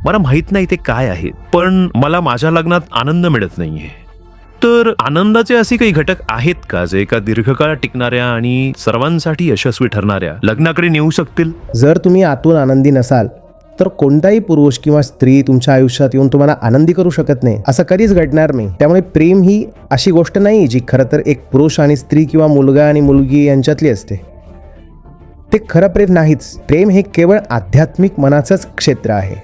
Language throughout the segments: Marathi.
मला माहित नाही ते काय आहे, पण मला माझ्या लग्नात आनंद मिळत नाहीये. तर आनंदाचे असे काही घटक आहेत का जे एका दीर्घकाळ टिकणाऱ्या आणि सर्वांसाठी यशस्वी ठरणाऱ्या लग्नाकडे नेऊ शकतील? जर तुम्ही आतून आनंदी नसाल तर कोणताही पुरुष किंवा स्त्री तुमच्या आयुष्यात येऊन तुम्हाला आनंदी करू शकत नाही. असं कधीच घडणार नाही. त्यामुळे प्रेम ही अशी गोष्ट नाही जी खरं तर एक पुरुष आणि स्त्री किंवा मुलगा आणि मुलगी यांच्यातली असते. ते खरं प्रेम नाहीच. प्रेम हे केवळ आध्यात्मिक मनाचंच क्षेत्र आहे.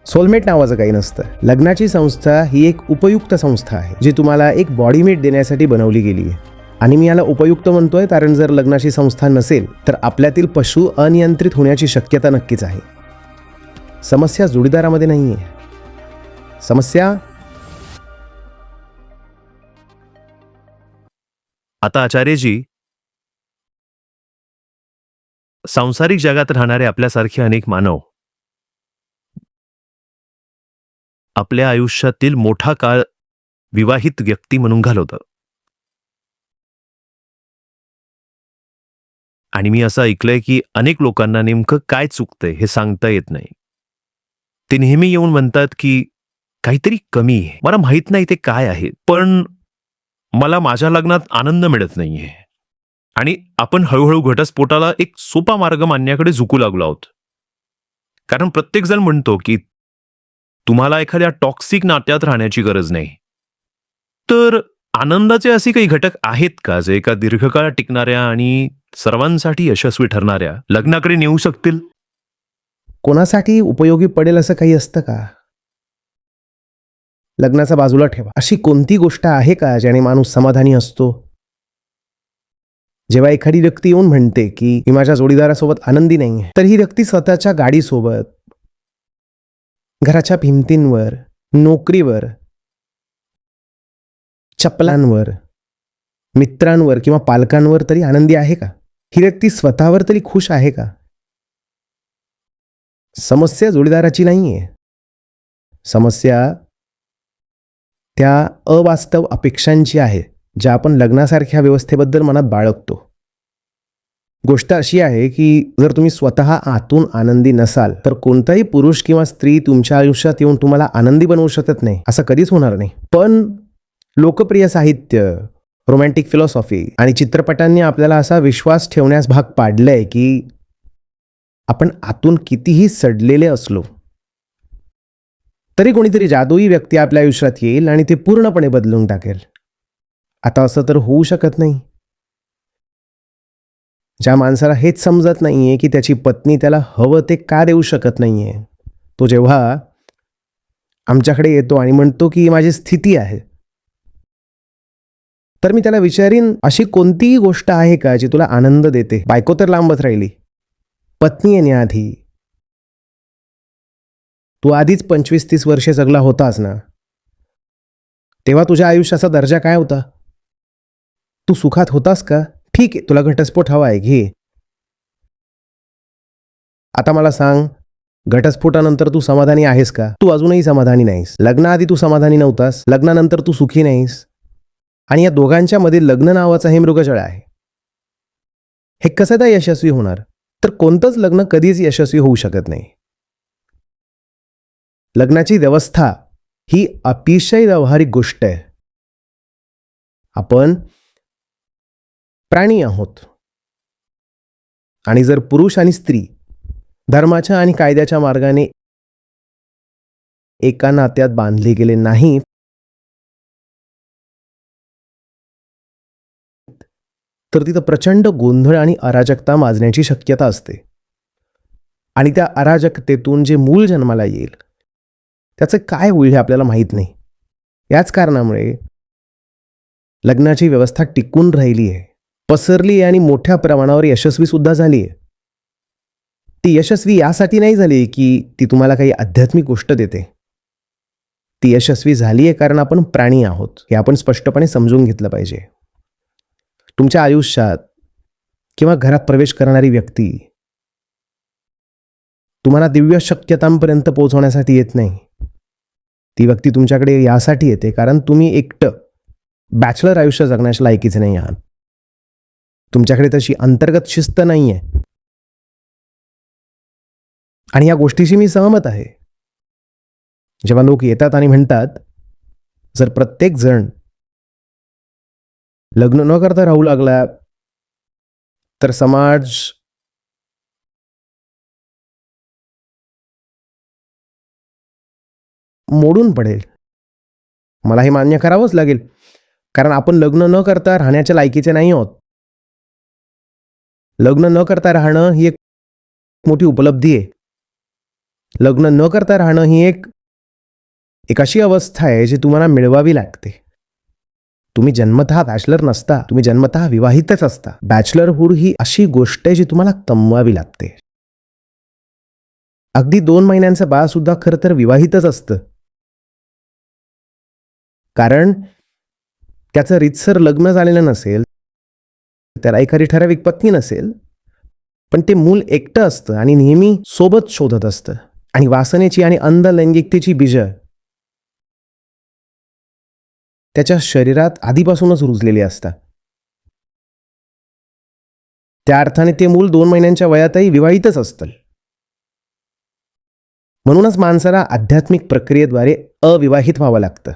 सोलमेट नावाचं काही नसतं. लग्नाची संस्था ही एक उपयुक्त संस्था आहे जी तुम्हाला एक बॉडीमेट देण्यासाठी बनवली गेली आहे. आणि मी याला उपयुक्त म्हणतोय कारण जर लग्नाची संस्था नसेल तर आपल्यातील पशु अनियंत्रित होण्याची शक्यता नक्कीच आहे. समस्या जोडीदारामध्ये नाही आहे. समस्या आता आचार्यजी, सांसारिक जगात राहणारे आपल्यासारखे अनेक मानव आपल्या आयुष्यातील मोठा काळ विवाहित व्यक्ती म्हणून घालवतात. आणि मी असं ऐकलंय की अनेक लोकांना नेमकं काय चुकतंय हे सांगता येत नाही. ते नेहमी येऊन म्हणतात की काहीतरी कमी आहे, मला माहित नाही ते काय आहे, पण मला माझ्या लग्नात आनंद मिळत नाहीये. आणि आपण हळूहळू घटस्फोटाला एक सोपा मार्ग मानण्याकडे झुकू लागलो आहोत. कारण प्रत्येक जण म्हणतो की तुम्हाला एखाद्या टॉक्सिक नात्यात राहण्याची गरज नाही. तर आनंदाचे असे काही घटक आहेत का जे एका दीर्घकाळ टिकणाऱ्या आणि सर्वांसाठी यशस्वी ठरणाऱ्या लग्नाकडे नेऊ शकतील? कोणासाठी उपयोगी पडेल असं काही असतं का? लग्नाचा बाजूला ठेवा. अशी कोणती गोष्ट आहे का ज्याने माणूस समाधानी असतो? जेव्हा एखादी व्यक्ती येऊन म्हणते की मी माझ्या जोडीदारासोबत आनंदी नाही आहे, तर ही व्यक्ती स्वतःच्या गाडीसोबत, घराच्या भिंतींवर, नोकरीवर, चपलांवर, मित्रांवर किंवा पालकांवर तरी आनंदी आहे का? ही व्यक्ती स्वतःवर तरी खुश आहे का? समस्या जोडीदाराची नाहीये. समस्या त्या अवास्तव अपेक्षांची आहे ज्या आपण लग्नासारख्या व्यवस्थेबद्दल मनात बाळगतो. गोष्ट अशी आहे की जर तुम्ही स्वतः आतून आनंदी नसाल तर कोणताही पुरुष किंवा स्त्री तुमच्या आयुष्यात येऊन तुम्हाला आनंदी बनवू शकत नाही. असं कधीच होणार नाही. पण लोकप्रिय साहित्य, रोमॅन्टिक फिलॉसॉफी आणि चित्रपटांनी आपल्याला असा विश्वास ठेवण्यास भाग पाडलाय की आपण आतून कितीही सडलेले असलो तरी कोणीतरी जादुई व्यक्ती आपल्या आयुष्यात येईल आणि ते पूर्णपणे बदलून टाकेल. आता असं तर होऊ शकत नाही. ज्या माणसाला हेच समजत नाहीये की त्याची पत्नी त्याला हवं ते का देऊ शकत नाहीये, तो जेव्हा आमच्याकडे येतो आणि म्हणतो की माझी स्थिती आहे, तर मी त्याला विचारीन अशी कोणतीही गोष्ट आहे का जी तुला आनंद देते? बायको तर लांबच राहिली, पत्नी येण्याआधी तू आधीच 25-30 वर्षे जगला होतास ना. तेव्हा तुझ्या आयुष्याचा दर्जा काय होता? तू सुखात होतास का? ठीक आहे, तुला घटस्फोट हवा आहे, घे. आता मला सांग, घटस्फोटानंतर तू समाधानी आहेस का? तू अजूनही समाधानी नाहीस. लग्नाआधी तू समाधानी नव्हतास, लग्नानंतर तू सुखी नाहीस. आणि या दोघांच्या मध्ये लग्न नावाचा हे मृगजळ आहे. हे कसं काय यशस्वी होणार? तर कोणतंच लग्न कधीच यशस्वी होऊ शकत नाही. लग्नाची व्यवस्था ही अतिशय व्यावहारिक गोष्ट आहे. आपण प्राणी आहोत आणि जर पुरुष आणि स्त्री धर्माच्या आणि कायद्याच्या मार्गाने एका नात्यात बांधले गेले नाही तर तिथं प्रचंड गोंधळ आणि अराजकता माजण्याची शक्यता असते. आणि त्या अराजकतेतून जे मूल जन्माला येईल त्याचं काय होईल हे आपल्याला माहीत नाही. याच कारणामुळे लग्नाची व्यवस्था टिकून राहिली आहे, पसरली आहे आणि मोठ्या प्रमाणावर यशस्वी सुद्धा झाली आहे. ती यशस्वी यासाठी नाही झाली की ती तुम्हाला काही आध्यात्मिक गोष्ट देते. ती यशस्वी झाली आहे कारण आपण प्राणी आहोत हे आपण स्पष्टपणे समजून घेतलं पाहिजे. तुमच्या आयुष्यात किंवा घरात प्रवेश करणारी व्यक्ती तुम्हाला दिव्य शक्यतांपर्यंत पोहोचवण्यासाठी येत नाही. ती व्यक्ती तुमच्याकडे यासाठी येते कारण तुम्ही एकटं बॅचलर आयुष्य जगण्याच्या लायकीचे नाही आहात. तुमच्याकडे तशी अंतर्गत शिस्त नाही आहे. आणि या गोष्टीशी मी सहमत आहे. जेव्हा लोक येतात आणि म्हणतात जर प्रत्येक जण लग्न न करता राहू लागला तर समाज मोडून पडेल. मला हे मान्य करावंच लागेल, कारण आपण लग्न न करता राहण्याच्या लायकीचे नाही आहोत. लग्न न करता राहणं ही एक मोठी उपलब्धी आहे. लग्न न करता राहणं ही एक अशी अवस्था आहे जी तुम्हाला मिळवावी लागते. तुम्ही जन्मतः बॅचलर नसता, तुम्ही जन्मतः विवाहितच असता. बॅचलरहूड ही अशी गोष्ट आहे जी तुम्हाला कमवावी लागते. अगदी 2 महिन्यांचं बाळ सुद्धा खरं तर विवाहितच असतं, कारण त्याचं रीतसर लग्न झालेलं नसेल, त्याला एखादी ठराविक पत्नी नसेल, पण ते मूल एकटं असतं आणि नेहमी सोबत शोधत असतं. आणि वासनेची आणि अंध लैंगिकतेची बीजं त्याच्या शरीरात आधीपासूनच रुजलेली असतात. त्या अर्थाने ते मूल 2 महिन्यांच्या वयातही विवाहितच असतं. म्हणूनच माणसाला आध्यात्मिक प्रक्रियेद्वारे अविवाहित व्हावं लागतं.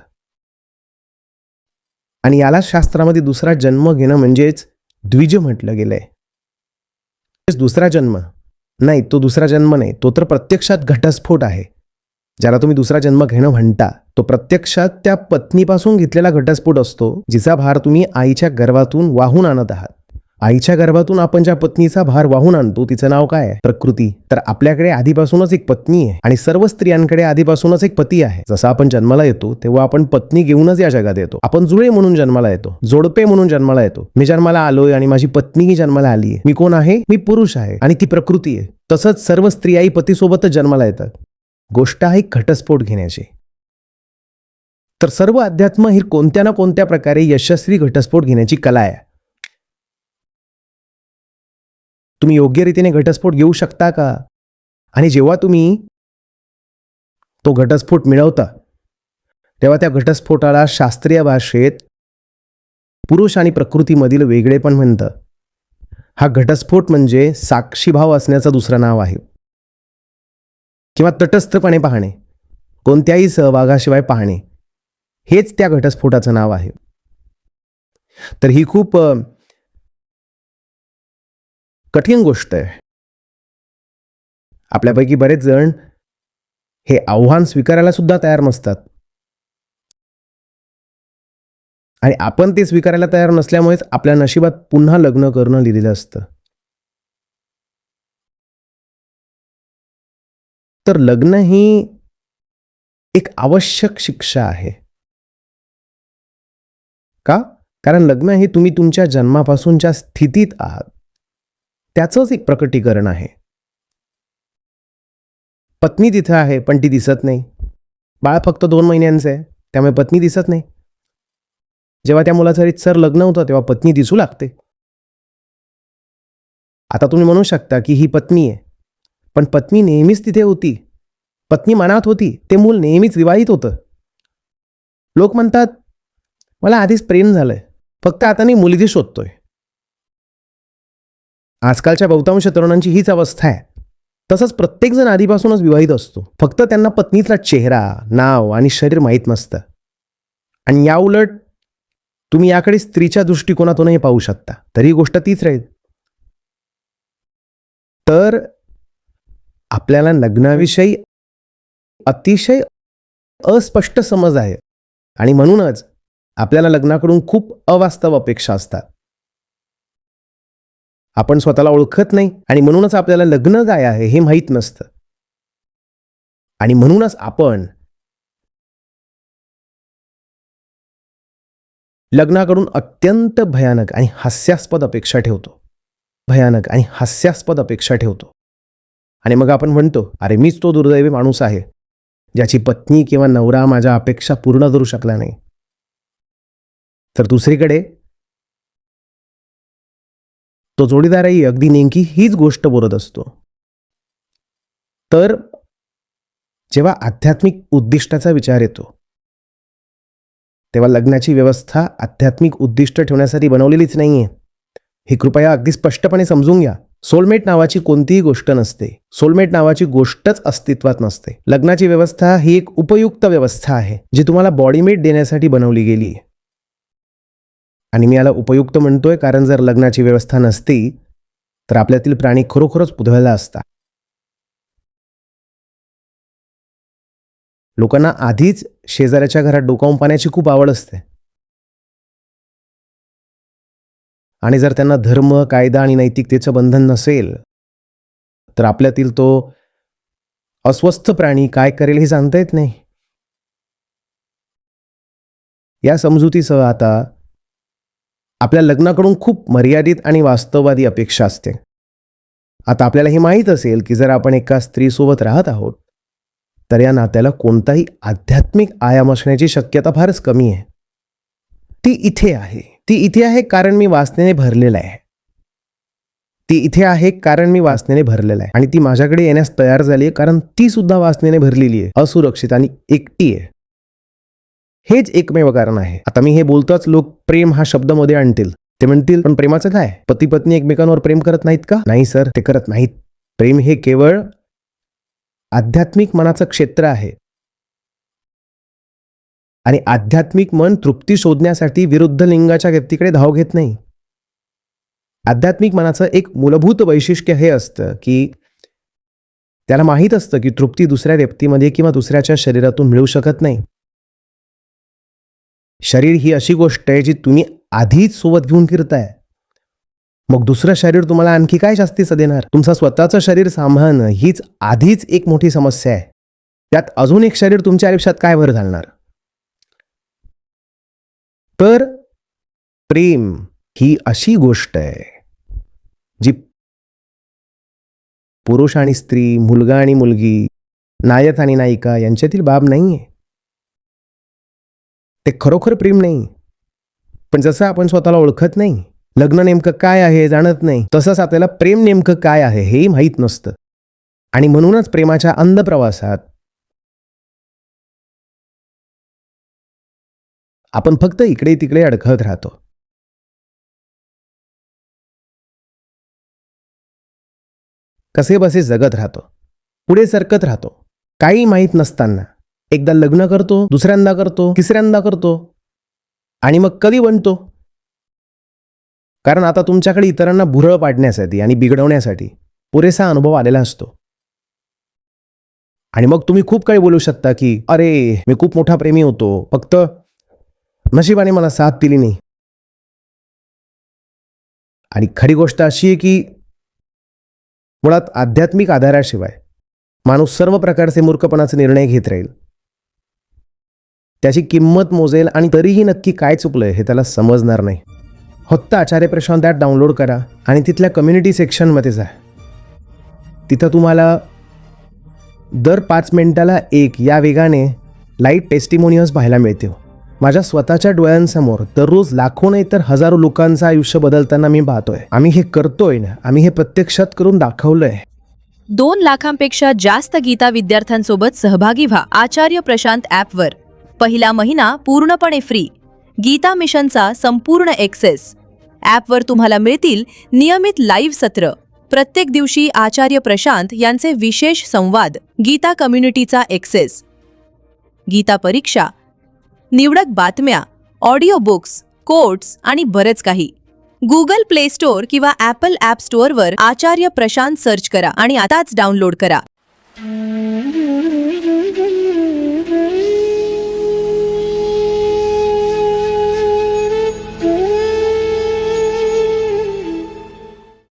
आणि याला शास्त्रामध्ये दुसरा जन्म घेणं म्हणजेच द्विज म्हटलं गेलंय. दुसरा जन्म नाही, तो दुसरा जन्म नाही, तो तर प्रत्यक्षात घटस्फोट आहे. ज्याला तुम्ही दुसरा जन्म घेणं म्हणता तो प्रत्यक्षात त्या पत्नीपासून घेतलेला घटस्फोट असतो, जिचा भार तुम्ही आईच्या गर्भातून वाहून आणत आहात. आईच्या गर्भातून आपण ज्या पत्नीचा भार वाहून आणतो तिचं नाव काय आहे? प्रकृती. तर आपल्याकडे आधीपासूनच एक पत्नी आहे आणि सर्व स्त्रियांकडे आधीपासूनच एक पती आहे. जसं आपण जन्माला येतो तेव्हा आपण पत्नी घेऊनच या जगात येतो. आपण जुळे म्हणून जन्माला येतो, जोडपे म्हणून जन्माला येतो. मी जन्माला आलोय आणि माझी पत्नीही जन्माला आली आहे. मी कोण आहे? मी पुरुष आहे आणि ती प्रकृती आहे. तसंच सर्व स्त्रियाही पतीसोबतच जन्माला येतात. गोष्ट आहे घटस्फोट घेण्याची. तर सर्व अध्यात्म ही कोणत्या ना कोणत्या प्रकारे यशस्वी घटस्फोट घेण्याची कला आहे. तुम्ही योग्य रीतीने घटस्फोट घेऊ शकता का? आणि जेव्हा तुम्ही तो घटस्फोट मिळवता तेव्हा त्या घटस्फोटाला शास्त्रीय भाषेत पुरुष आणि प्रकृतीमधील वेगळेपण म्हणतं. हा घटस्फोट म्हणजे साक्षीभाव असण्याचं दुसरं नाव आहे, किंवा तटस्थपणे पाहणे, कोणत्याही सहभागाशिवाय पाहणे, हेच त्या घटस्फोटाचं नाव आहे. तर ही खूप कठीण गोष्ट आहे. आपल्यापैकी बरेच जण हे आव्हान स्वीकारायला सुद्धा तयार नसतात आणि आपण ते स्वीकारायला तयार नसल्यामुळेच आपल्या नशिबात पुन्हा लग्न करणं लिहिलेलं असतं. तर लग्न ही एक आवश्यक शिक्षा आहे. का? कारण लग्न हे तुम्ही तुमच्या जन्मापासून ज्या स्थितीत आहात त्याचंच एक प्रकटीकरण आहे. पत्नी तिथं आहे पण ती दिसत नाही. बाळ फक्त 2 महिन्यांचं आहे त्यामुळे पत्नी दिसत नाही. जेव्हा त्या मुलाचं रीतसर लग्न होतं तेव्हा पत्नी दिसू लागते. आता तुम्ही म्हणू शकता की ही पत्नी आहे, पण पत्नी नेहमीच तिथे होती. पत्नी मनात होती. ते मूल नेहमीच विवाहित होतं. लोक म्हणतात मला आधीच प्रेम झालंय, फक्त आता मी मुलगी शोधतोय. आजकालच्या बहुतांश तरुणांची हीच अवस्था आहे. तसंच प्रत्येकजण आधीपासूनच विवाहित असतो, फक्त त्यांना पत्नीचा चेहरा, नाव आणि शरीर माहीत नसतं. आणि या उलट तुम्ही याकडे स्त्रीच्या दृष्टिकोनातूनही पाहू शकता, तरी गोष्ट तीच राहील. तर आपल्याला लग्नाविषयी अतिशय अस्पष्ट समज आहे आणि म्हणूनच आपल्याला लग्नाकडून खूप अवास्तव अपेक्षा असतात. आपण स्वतःला ओळखत नाही आणि म्हणूनच आपल्याला लग्न काय आहे हे माहीत नसतं. आणि म्हणूनच आपण लग्नाकडून अत्यंत भयानक आणि हास्यास्पद अपेक्षा ठेवतो. भयानक आणि हास्यास्पद अपेक्षा ठेवतो. आणि मग आपण म्हणतो अरे मीच तो दुर्दैवी माणूस आहे ज्याची पत्नी किंवा नवरा माझ्या अपेक्षा पूर्ण करू शकला नाही. तर दुसरीकडे तो जोडीदारही अगदी नेमकी हीच गोष्ट बोलत असतो. तर जेव्हा आध्यात्मिक उद्दिष्टाचा विचार येतो तेव्हा लग्नाची व्यवस्था आध्यात्मिक उद्दिष्ट ठेवण्यासाठी बनवलेलीच नाहीये. हे कृपया अगदी स्पष्टपणे समजून घ्या. सोलमेट नावाची कोणतीही गोष्ट नसते. सोलमेट नावाची गोष्टच अस्तित्वात नसते. लग्नाची व्यवस्था ही एक उपयुक्त व्यवस्था आहे जी तुम्हाला बॉडीमेट देण्यासाठी बनवली गेली आहे. आणि मी याला उपयुक्त म्हणतोय कारण जर लग्नाची व्यवस्था नसती तर आपल्यातील प्राणी खरोखरच उधळला असता. लोकांना आधीच शेजाऱ्याच्या घरात डोकावून पाण्याची खूप आवड असते. आणि जर त्यांना धर्म, कायदा आणि नैतिकतेचं बंधन नसेल तर आपल्यातील तो अस्वस्थ प्राणी काय करेल हे सांगता येत नाही. या समजुतीसह आता आपल्या लग्नाकडून खूप मर्यादित आणि वास्तववादी अपेक्षा असते. आता आपल्याला हे माहीत असेल की जर आपण एका स्त्रीसोबत राहत आहोत तर या नात्याला कोणताही आध्यात्मिक आयाम असण्याची शक्यता फारच कमी आहे. ती इथे आहे. ती इथे आहे कारण मी वासनेने भरलेला आहे. ती इथे आहे कारण मी वासनेने भरलेला आहे. आणि ती माझ्याकडे येण्यास तयार झाली आहे कारण ती सुद्धा वासनेने भरलेली आहे, असुरक्षित आणि एकटी आहे. हेच एकमेव कारण आहे. आता मी हे बोलताच लोक प्रेम हा शब्द मध्ये आणतील. ते म्हणतील पण प्रेमाचं काय? पती पत्नी एकमेकांवर प्रेम करत नाहीत का? नाही सर, ते करत नाहीत. प्रेम हे केवळ आध्यात्मिक मनाचं क्षेत्र आहे. आणि आध्यात्मिक मन तृप्ती शोधण्यासाठी विरुद्ध लिंगाच्या व्यक्तीकडे धाव घेत नाही. आध्यात्मिक मनाचं एक मूलभूत वैशिष्ट्य हे असतं की त्याला माहीत असतं की तृप्ती दुसऱ्या व्यक्तीमध्ये किंवा दुसऱ्याच्या शरीरातून मिळू शकत नाही. शरीर ही अशी गोष्ट आहे जी तुम्ही आधीच सोबत घेऊन फिरताय. मग दुसरं शरीर तुम्हाला आणखी काय जास्तीचं देणार? तुमचं स्वतःचं शरीर सांभाळणं हीच आधीच एक मोठी समस्या आहे. त्यात अजून एक शरीर तुमच्या आयुष्यात काय भर घालणार? तर प्रेम ही अशी गोष्ट आहे जी पुरुष आणि स्त्री, मुलगा आणि मुलगी, नायक आणि नायिका यांच्यातील बाब नाहीये. ते खरोखर प्रेम नाही. पण जसं आपण स्वतःला ओळखत नाही, लग्न नेमकं काय आहे जाणत नाही, तसंच आपल्याला प्रेम नेमकं काय आहे हेही माहीत नसतं. आणि म्हणूनच प्रेमाच्या अंध प्रवासात आपण फक्त इकडे तिकडे अडखळत राहतो. कसे बसे जगत राहतो, पुढे सरकत राहतो, काही माहीत नसताना. एकदा लग्न करतो, दुसऱ्यांदा करतो, तिसऱ्यांदा करतो आणि मग कधी बनतो? कारण आता तुमच्याकडे इतरांना भुरळ पाडण्यासाठी आणि बिघडवण्यासाठी पुरेसा अनुभव आलेला असतो. आणि मग तुम्ही खूप काही बोलू शकता की अरे मी खूप मोठा प्रेमी होतो, फक्त नशिबाने मला साथ दिली नाही. आणि खरी गोष्ट अशी आहे की मुळात आध्यात्मिक आधाराशिवाय माणूस सर्व प्रकारचे मूर्खपणाचे निर्णय घेत राहील. त्याची किंमत मोजेल आणि तरीही नक्की काय चुकलंय हे त्याला समजणार नाही. फक्त आचार्य प्रशांत ॲप डाउनलोड करा आणि तिथल्या कम्युनिटी सेक्शनमध्ये जा. तिथं तुम्हाला दर 5 मिनिटाला एक या वेगाने लाईट टेस्टिमोनियल्स पाहायला मिळते. माझ्या स्वतःच्या डोळ्यांसमोर दररोज लाखो नाही तर हजारो लोकांचं आयुष्य बदलताना मी पाहतोय. आम्ही हे करतोय ना, आम्ही हे प्रत्यक्षात करून दाखवलंय. 2 लाखांपेक्षा जास्त गीता विद्यार्थ्यांसोबत सहभागी व्हा आचार्य प्रशांत ॲपवर. पहिला महिना पूर्णपणे फ्री. गीता मिशनचा संपूर्ण ॲक्सेस. ॲपवर तुम्हाला मिळतील नियमित लाईव्ह सत्र, प्रत्येक दिवशी आचार्य प्रशांत यांचे विशेष संवाद, गीता कम्युनिटीचा ॲक्सेस, गीता परीक्षा, निवडक बातम्या, ऑडिओ बुक्स, कोट्स आणि बरेच काही. गुगल प्ले स्टोअर किंवा ॲपल ॲप स्टोअरवर आचार्य प्रशांत सर्च करा आणि आताच डाउनलोड करा.